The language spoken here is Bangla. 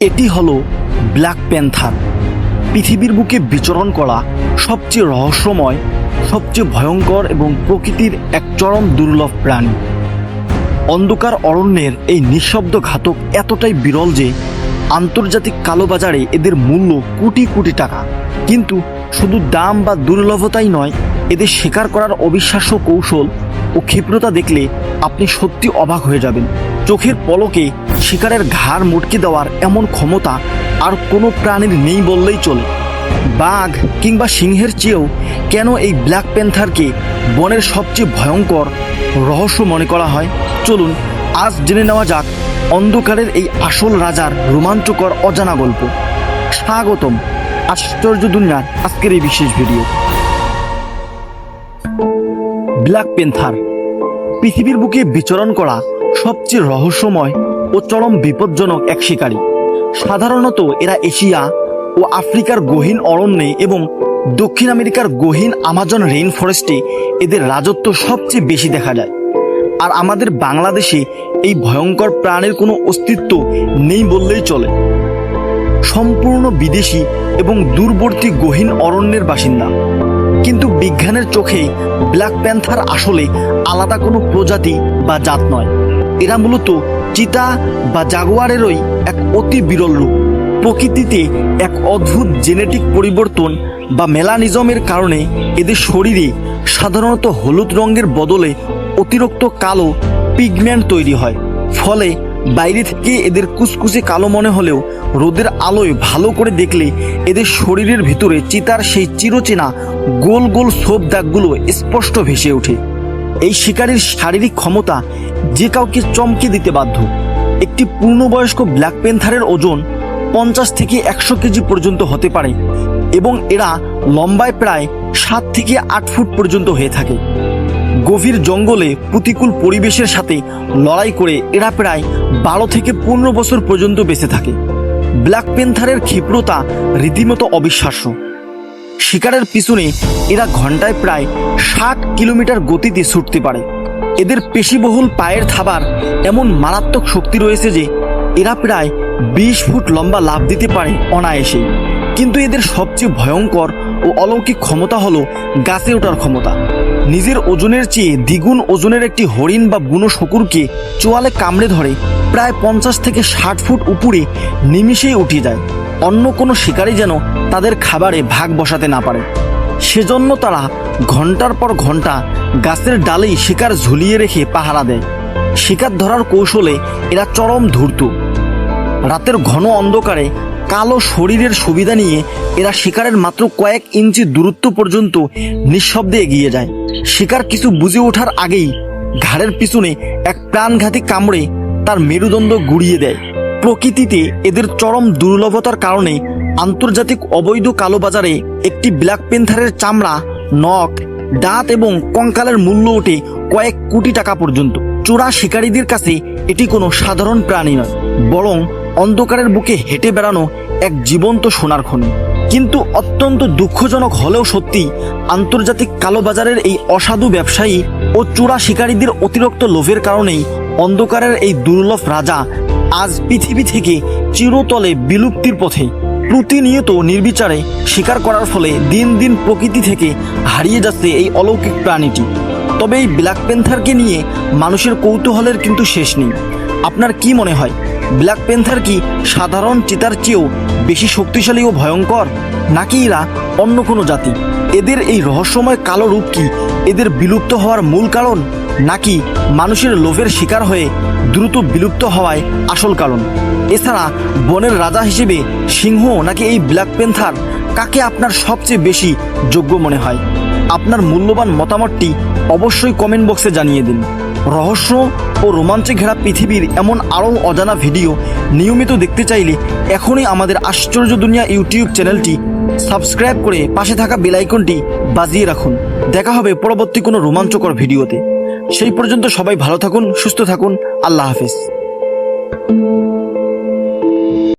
এটি হলো ব্ল্যাক প্যান্থার, পৃথিবীর বুকে বিচরণ করা সবচেয়ে রহস্যময়, সবচেয়ে ভয়ঙ্কর এবং প্রকৃতির এক চরম দুর্লভ প্রাণী। অন্ধকার অরণ্যের এই নিঃশব্দ ঘাতক এতটাই বিরল যে আন্তর্জাতিক কালোবাজারে এদের মূল্য কোটি কোটি টাকা। কিন্তু শুধু দাম বা দুর্লভতাই নয়, এদের শিকার করার অবিশ্বাস্য কৌশল ও ক্ষিপ্রতা দেখলে আপনি সত্যি অবাক হয়ে যাবেন। চোখের পলকে শিকারের ঘাড় মটকে দেওয়ার এমন ক্ষমতা আর কোনো প্রাণীর নেই বললেই চলে। বাঘ কিংবা সিংহের চেয়েও কেন এই ব্ল্যাক প্যান্থারকে বনের সবচেয়ে ভয়ঙ্কর রহস্য মনে করা হয়, চলুন আজ জেনে নেওয়া যাক অন্ধকারের এই আসল রাজার রোমাঞ্চকর অজানা গল্প। স্বাগতম আশ্চর্য দুনিয়ার আজকের এই বিশেষ ভিডিও। ব্ল্যাক প্যান্থার পৃথিবীর বুকে বিচরণ করা সবচেয়ে রহস্যময় ও চরম বিপজ্জনক এক শিকারী। সাধারণত এরা এশিয়া ও আফ্রিকার গহীন অরণ্যে এবং দক্ষিণ আমেরিকার গহীন আমাজন রেইন ফরেস্টে এদের রাজত্ব সবচেয়ে বেশি দেখা যায়। আর আমাদের বাংলাদেশে এই ভয়ঙ্কর প্রাণীর কোনো অস্তিত্ব নেই বললেই চলে। সম্পূর্ণ বিদেশি এবং দূরবর্তী গহীন অরণ্যের বাসিন্দা। কিন্তু বিজ্ঞানের চোখে ব্ল্যাক প্যান্থার আসলে আলাদা কোনো প্রজাতি বা জাত নয়। এরা মূলত চিতা বা জাগুয়ারেরই এক অতি বিরল রূপ। প্রকৃতিতে এক অদ্ভুত জেনেটিক পরিবর্তন বা মেলানিজমের কারণে এদের শরীরে সাধারণত হলুদ রঙের বদলে অতিরিক্ত কালো পিগমেন্ট তৈরি হয়। ফলে বাইরে থেকে এদের কুচকুচে কালো মনে হলেও রোদের আলোয় ভালো করে দেখলে এদের শরীরের ভিতরে চিতার সেই চিরচেনা গোল গোল ছোপ দাগগুলো স্পষ্ট ভেসে ওঠে। এই শিকারীর শারীরিক ক্ষমতা যে কাউকে চমকে দিতে বাধ্য। একটি পূর্ণবয়স্ক ব্ল্যাক প্যান্থারের ওজন 50 থেকে 100 কেজি পর্যন্ত হতে পারে এবং এরা লম্বায় প্রায় 7 থেকে 8 ফুট পর্যন্ত হয়ে থাকে। গভীর জঙ্গলে প্রতিকূল পরিবেশের সাথে লড়াই করে এরা প্রায় 12 থেকে 15 বছর পর্যন্ত বেঁচে থাকে। ব্ল্যাক প্যান্থারের ক্ষিপ্রতা রীতিমতো অবিশ্বাস্য। শিকারের পিছনে এরা ঘন্টায় প্রায় 60 কিলোমিটার গতিতে ছুটতে পারে। এদের পেশিবহুল পায়ের থাবার এমন মারাত্মক শক্তি রয়েছে যে এরা প্রায় 20 ফুট লম্বা লাফ দিতে পারে অনায়াসেই। কিন্তু এদের সবচেয়ে ভয়ঙ্কর ও অলৌকিক ক্ষমতা হলো গাছে ওঠার ক্ষমতা। নিজের ওজনের চেয়ে দ্বিগুণ ওজনের একটি হরিণ বা বুনো শকুরকে চোয়ালে কামড়ে ধরে প্রায় 50 থেকে 60 ফুট উপরে নিমিষেই উঠে যায়। অন্য কোনো শিকারী যেন তাদের খাবারে ভাগ বসাতে না পারে। সেজন্য তারা ঘন্টার পর ঘন্টা গাছের ডালেই শিকার ঝুলিয়ে রেখে পাহারা দেয়। শিকার ধরার কৌশলে এরা চরম ধূর্ত। রাতের ঘন অন্ধকারে কালো শরীরের সুবিধা নিয়ে এরা শিকারের মাত্র কয়েক ইঞ্চি দূরত্ব পর্যন্ত নিঃশব্দে এগিয়ে যায়। শিকার কিছু বুঝে ওঠার আগেই ঘাড়ের পিছনে এক প্রাণঘাতী কামড়ে তার মেরুদণ্ড গুড়িয়ে দেয়। প্রকৃতিতে এদের চরম দুর্লভতার কারণে আন্তর্জাতিক অবৈধ কালোবাজারে একটি ব্ল্যাক প্যান্থারের চামড়া, নখ, দাঁত এবং কঙ্কালের মূল্য ওঠে কয়েক কোটি টাকা পর্যন্ত। চোরা শিকারীদের কাছে এটি কোনো সাধারণ প্রাণী নয়, বরং অন্ধকারের বুকে হেঁটে বেড়ানো এক জীবন্ত সোনার খনি। কিন্তু অত্যন্ত দুঃখজনক হলেও সত্যি, আন্তর্জাতিক কালোবাজারের এই অসাধু ব্যবসায়ী ও চোরা শিকারীদের অতিরিক্ত লোভের কারণেই অন্ধকারের এই দুর্লভ রাজা আজ পৃথিবী থেকে চিরতলে বিলুপ্তির পথে। প্রতিনিয়ত নির্বিচারে শিকার করার ফলে দিন দিন প্রকৃতি থেকে হারিয়ে যাচ্ছে এই অলৌকিক প্রাণীটি। তবে এই ব্ল্যাক প্যান্থারকে নিয়ে মানুষের কৌতূহলের কিন্তু শেষ নেই। আপনার কি মনে হয়, ব্ল্যাক প্যান্থার কি সাধারণ চিতার চেয়েও বেশি শক্তিশালী ও ভয়ঙ্কর, নাকি এরা অন্য কোনো জাতি? এদের এই রহস্যময় কালো রূপ কি এদের বিলুপ্ত হওয়ার মূল কারণ, নাকি মানুষের লোভের শিকার হয়ে দ্রুত বিলুপ্ত হওয়ায় আসল কারণ? এছাড়া বনের রাজা হিসেবে সিংহ নাকি এই ব্ল্যাক প্যান্থার, কাকে আপনার সবচেয়ে বেশি যোগ্য মনে হয়? আপনার মূল্যবান মতামতটি অবশ্যই কমেন্ট বক্সে জানিয়ে দিন। রহস্য ও রোমাঞ্চে ঘেরা পৃথিবীর এমন আরও অজানা ভিডিও নিয়মিত দেখতে চাইলে এখনই আমাদের আশ্চর্য দুনিয়া ইউটিউব চ্যানেলটি সাবস্ক্রাইব করে পাশে থাকা বেল আইকনটি বাজিয়ে রাখুন। দেখা হবে পরবর্তী কোনো রোমাঞ্চকর ভিডিওতে। সেই পর্যন্ত সবাই ভালো থাকুন, সুস্থ থাকুন। আল্লাহ হাফেজ।